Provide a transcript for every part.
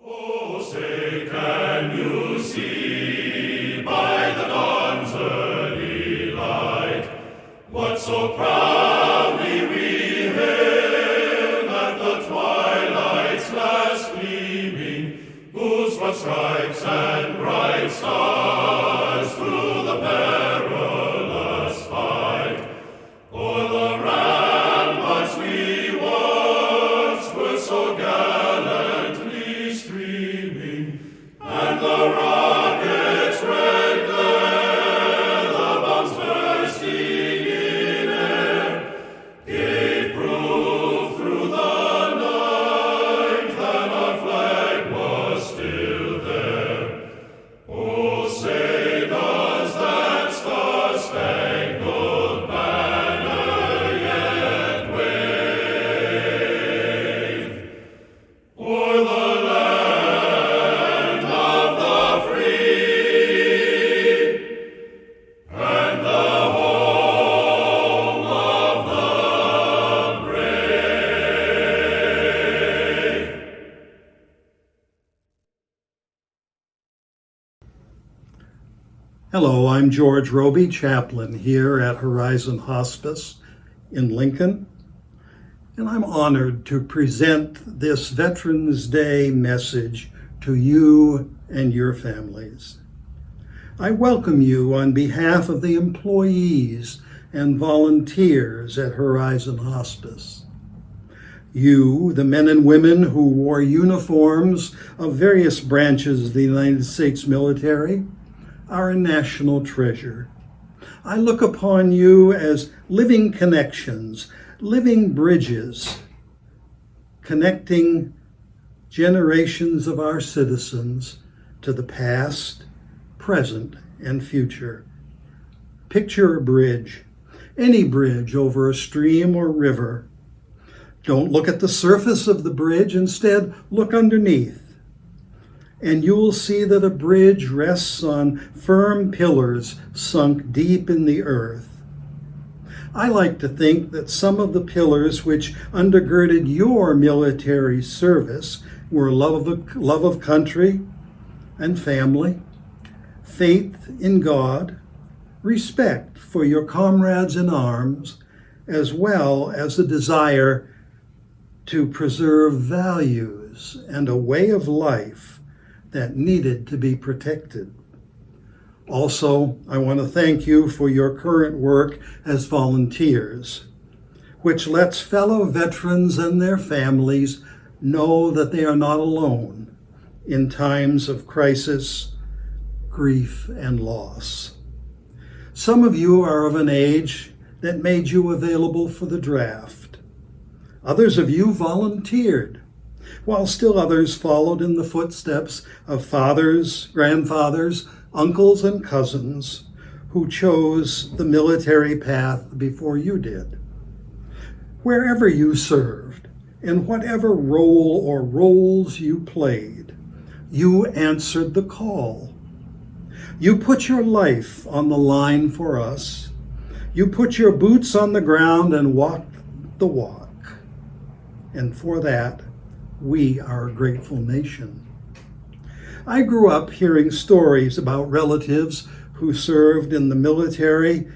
Oh, say, can you see by the dawn's early light what so proudly we hailed at the twilight's last gleaming, whose broad stripes and bright stars through the perilous fight o'er the ramparts we watched were so gallantly streaming, and the rocket's red glare, the bombs bursting in air, gave proof through the night that our flag was still there. Oh, say, does that star-spangled banner yet wave o'er the land of the free and the home of the brave? Hello, I'm George Roby, chaplain here at HoriSun Hospice in Lincoln, and I'm honored to present this Veterans Day message to you and your families. I welcome you on behalf of the employees and volunteers at HoriSun Hospice. You, the men and women who wore uniforms of various branches of the United States military, are a national treasure. I look upon you as living connections, living bridges, connecting generations of our citizens to the past, present, and future. Picture a bridge, any bridge over a stream or river. Don't look at the surface of the bridge, instead look underneath. And you will see that a bridge rests on firm pillars sunk deep in the earth. I like to think that some of the pillars which undergirded your military service were love of country and family, faith in God, respect for your comrades in arms, as well as a desire to preserve values and a way of life that needed to be protected. Also, I want to thank you for your current work as volunteers, which lets fellow veterans and their families know that they are not alone in times of crisis, grief, and loss. Some of you are of an age that made you available for the draft. Others of you volunteered, while still others followed in the footsteps of fathers, grandfathers, uncles, and cousins who chose the military path before you did. Wherever you served, in whatever role or roles you played, you answered the call. You put your life on the line for us. You put your boots on the ground and walked the walk. And for that, we are a grateful nation. I grew up hearing stories about relatives who served in the military,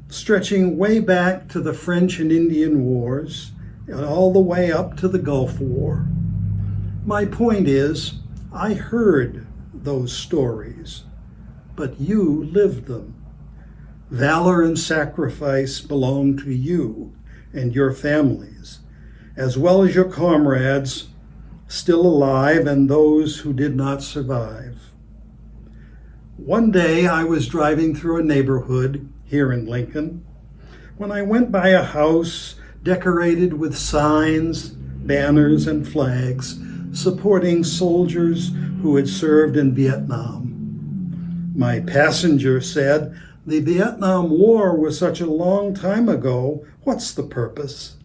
stretching way back to the French and Indian Wars and all the way up to the Gulf War. My point is, I heard those stories, but you lived them. Valor and sacrifice belong to you and your families, as well as your comrades still alive and those who did not survive. One day I was driving through a neighborhood here in Lincoln when I went by a house decorated with signs, banners, and flags supporting soldiers who had served in Vietnam. My passenger said, "The Vietnam War was such a long time ago, what's the purpose?"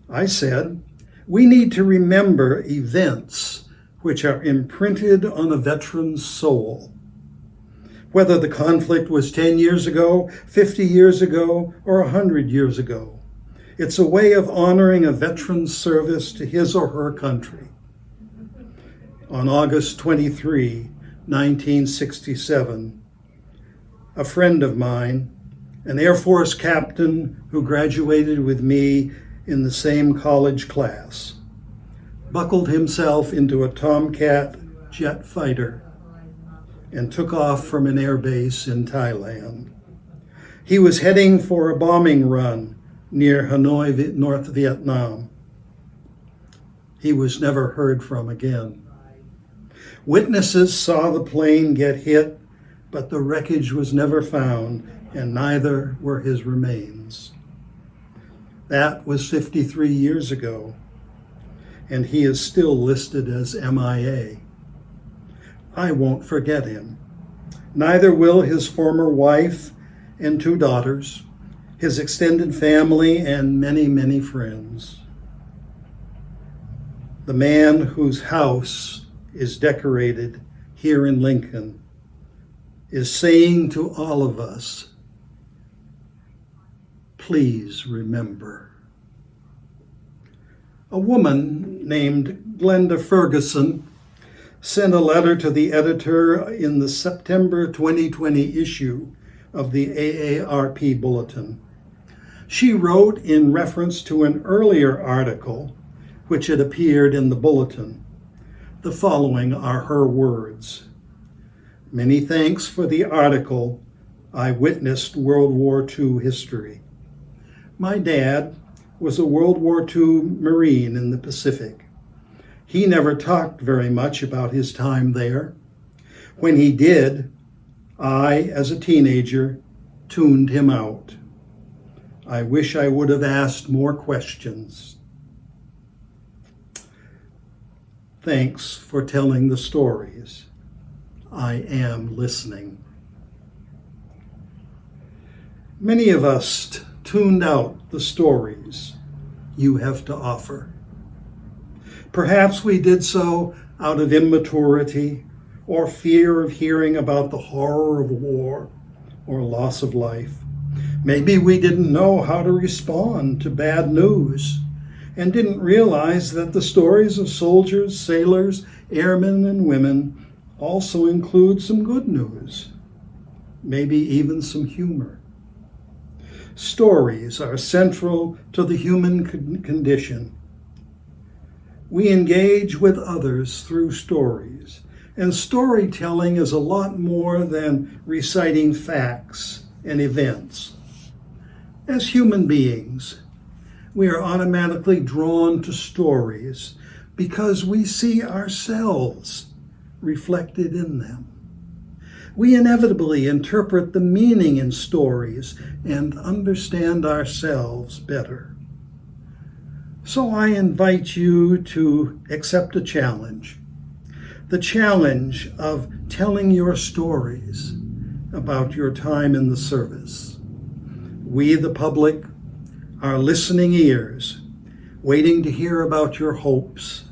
I said, "We need to remember events which are imprinted on a veteran's soul. Whether the conflict was 10 years ago, 50 years ago, or 100 years ago, it's a way of honoring a veteran's service to his or her country. on August 23, 1967, a friend of mine, an Air Force captain who graduated with me in the same college class, buckled himself into a Tomcat jet fighter and took off from an air base in Thailand. He was heading for a bombing run near Hanoi, North Vietnam. He was never heard from again. Witnesses saw the plane get hit, but the wreckage was never found, and neither were his remains. That was 53 years ago, and he is still listed as MIA. I won't forget him. Neither will his former wife and 2 daughters, his extended family, and many, many friends. The man whose house is decorated here in Lincoln is saying to all of us, please remember. A woman named Glenda Ferguson sent a letter to the editor in the September 2020 issue of the AARP Bulletin. She wrote in reference to an earlier article which had appeared in the Bulletin. The following are her words. Many thanks for the article. I witnessed World War II history. My dad was a World War II Marine in the Pacific. He never talked very much about his time there. When he did, I, as a teenager, tuned him out. I wish I would have asked more questions. Thanks for telling the stories. I am listening. Many of us tuned out the stories you have to offer. Perhaps we did so out of immaturity or fear of hearing about the horror of war or loss of life. Maybe we didn't know how to respond to bad news and didn't realize that the stories of soldiers, sailors, airmen, and women also include some good news, maybe even some humor. Stories are central to the human condition. We engage with others through stories, and storytelling is a lot more than reciting facts and events. As human beings, we are automatically drawn to stories because we see ourselves reflected in them. We inevitably interpret the meaning in stories and understand ourselves better. So I invite you to accept a challenge. The challenge of telling your stories about your time in the service. We, the public, are listening ears, waiting to hear about your hopes,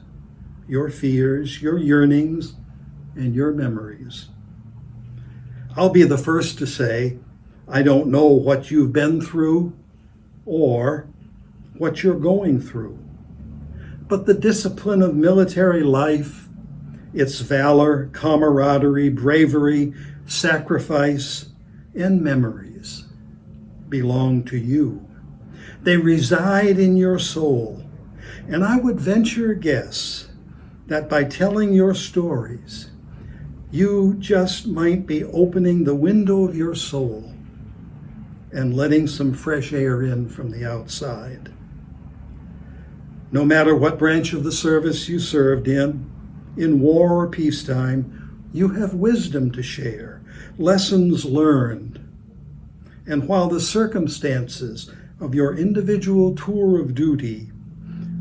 your fears, your yearnings, and your memories. I'll be the first to say, I don't know what you've been through or what you're going through. But the discipline of military life, its valor, camaraderie, bravery, sacrifice, and memories belong to you. They reside in your soul. And I would venture a guess that by telling your stories, you just might be opening the window of your soul and letting some fresh air in from the outside. No matter what branch of the service you served in war or peacetime, you have wisdom to share, lessons learned. And while the circumstances of your individual tour of duty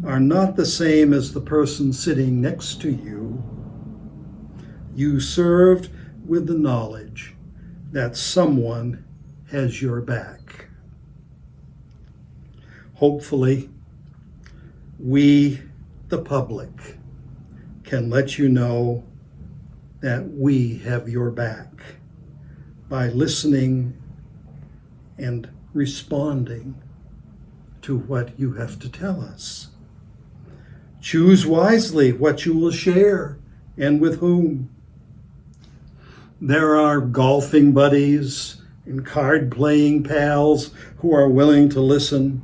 are not the same as the person sitting next to you, you served with the knowledge that someone has your back. Hopefully, we, the public, can let you know that we have your back by listening and responding to what you have to tell us. Choose wisely what you will share and with whom. There are golfing buddies and card-playing pals who are willing to listen.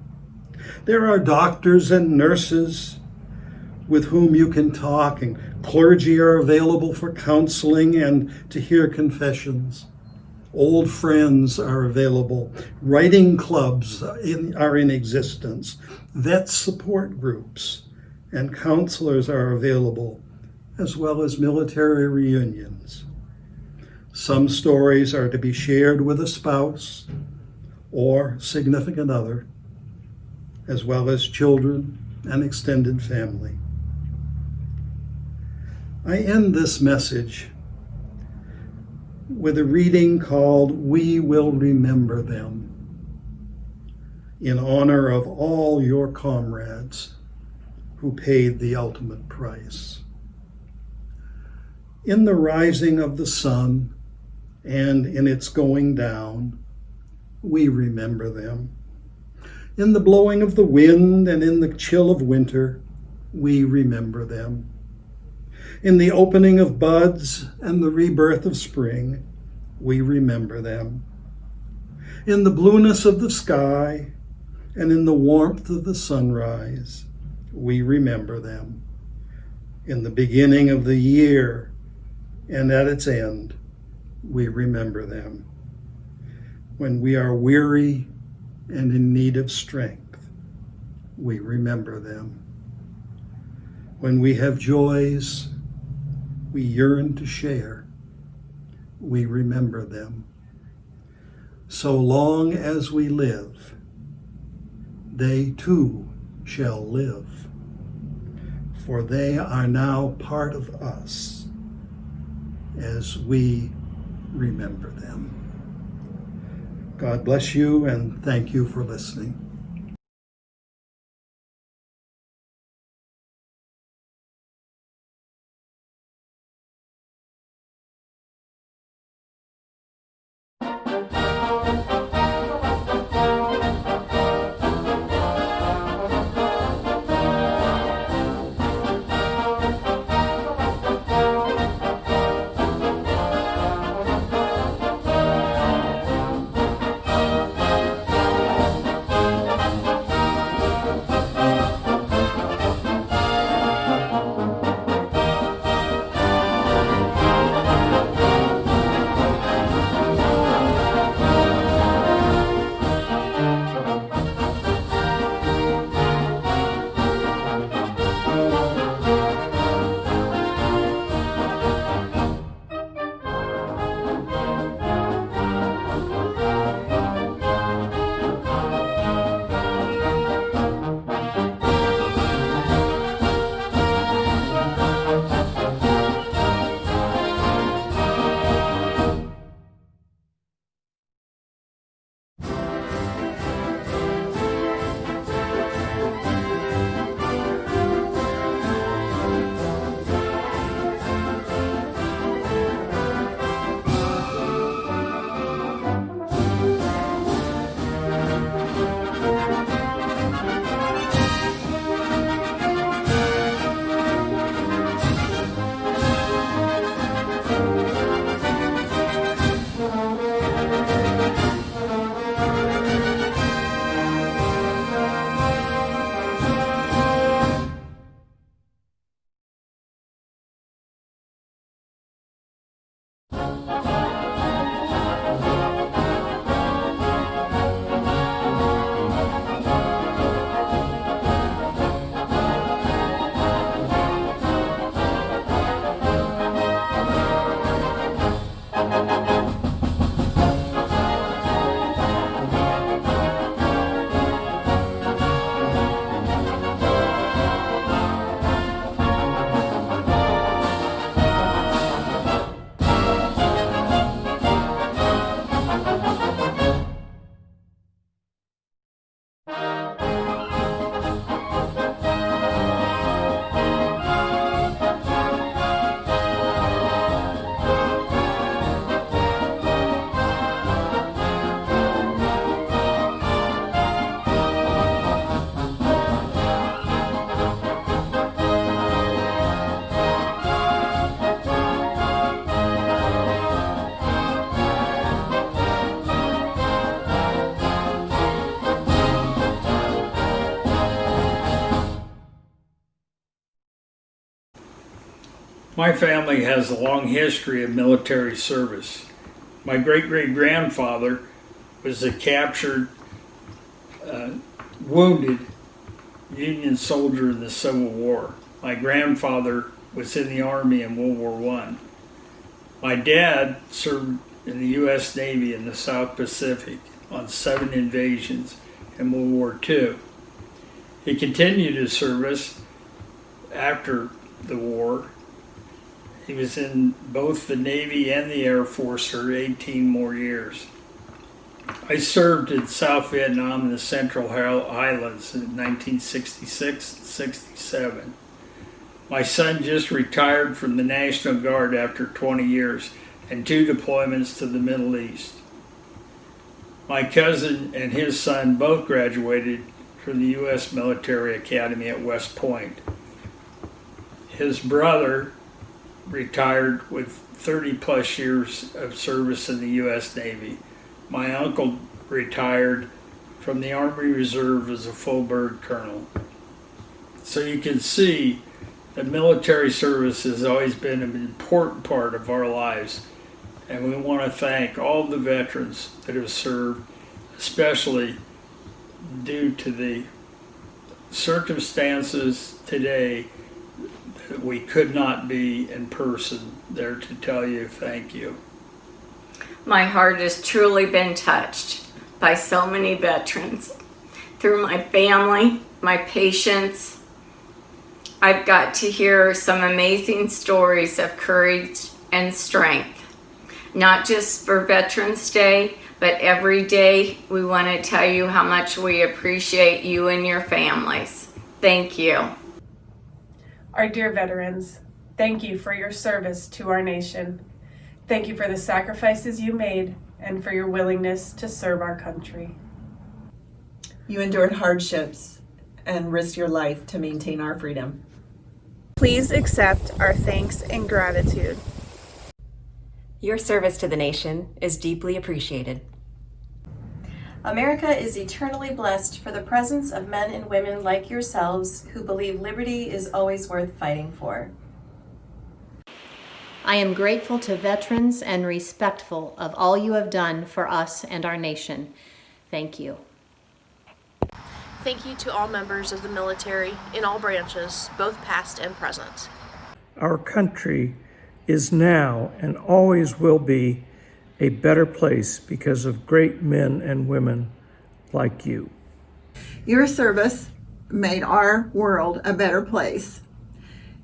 There are doctors and nurses with whom you can talk, and clergy are available for counseling and to hear confessions. Old friends are available. Writing clubs are in existence. Vet support groups and counselors are available, as well as military reunions. Some stories are to be shared with a spouse or significant other, as well as children and extended family. I end this message with a reading called "We Will Remember Them," in honor of all your comrades who paid the ultimate price. In the rising of the sun and in its going down, we remember them. In the blowing of the wind and in the chill of winter, we remember them. In the opening of buds and the rebirth of spring, we remember them. In the blueness of the sky and in the warmth of the sunrise, we remember them. In the beginning of the year and at its end, we remember them. When we are weary and in need of strength, we remember them. When we have joys we yearn to share, we remember them. So long as we live, they too shall live, for they are now part of us as we remember them. God bless you, and thank you for listening. My family has a long history of military service. My great-great-grandfather was a captured, wounded Union soldier in the Civil War. My grandfather was in the Army in World War I. My dad served in the U.S. Navy in the South Pacific on 7 invasions in World War II. He continued his service after the war. He was in both the Navy and the Air Force for 18 more years. I served in South Vietnam in the Central Highlands in 1966 and 67. My son just retired from the National Guard after 20 years and 2 deployments to the Middle East. My cousin and his son both graduated from the U.S. Military Academy at West Point. His brother retired with 30 plus years of service in the U.S. Navy. My uncle retired from the Army Reserve as a full bird colonel. So you can see that military service has always been an important part of our lives, and we want to thank all the veterans that have served, especially due to the circumstances today that we could not be in person there to tell you thank you. My heart has truly been touched by so many veterans. Through my family, my patients, I've got to hear some amazing stories of courage and strength. Not just for Veterans Day, but every day we want to tell you how much we appreciate you and your families. Thank you. Our dear veterans, thank you for your service to our nation. Thank you for the sacrifices you made and for your willingness to serve our country. You endured hardships and risked your life to maintain our freedom. Please accept our thanks and gratitude. Your service to the nation is deeply appreciated. America is eternally blessed for the presence of men and women like yourselves who believe liberty is always worth fighting for. I am grateful to veterans and respectful of all you have done for us and our nation. Thank you. Thank you to all members of the military in all branches, both past and present. Our country is now and always will be a better place because of great men and women like you. Your service made our world a better place.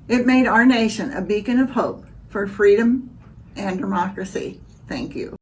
It made our nation a beacon of hope for freedom and democracy. Thank you.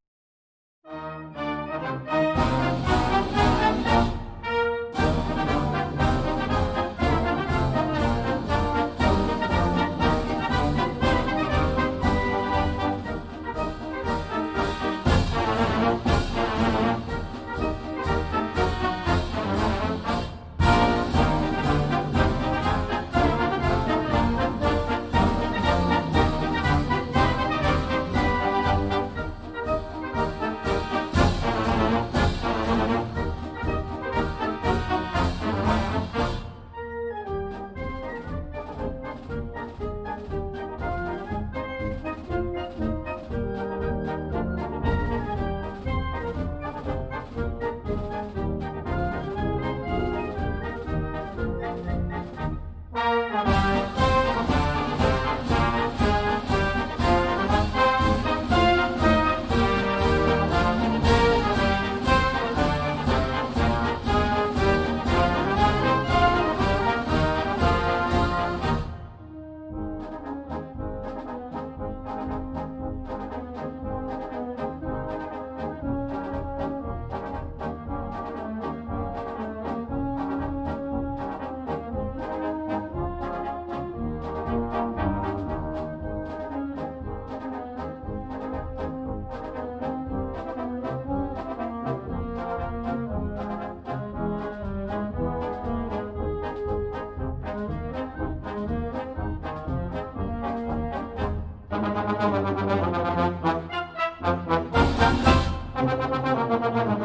Thank you.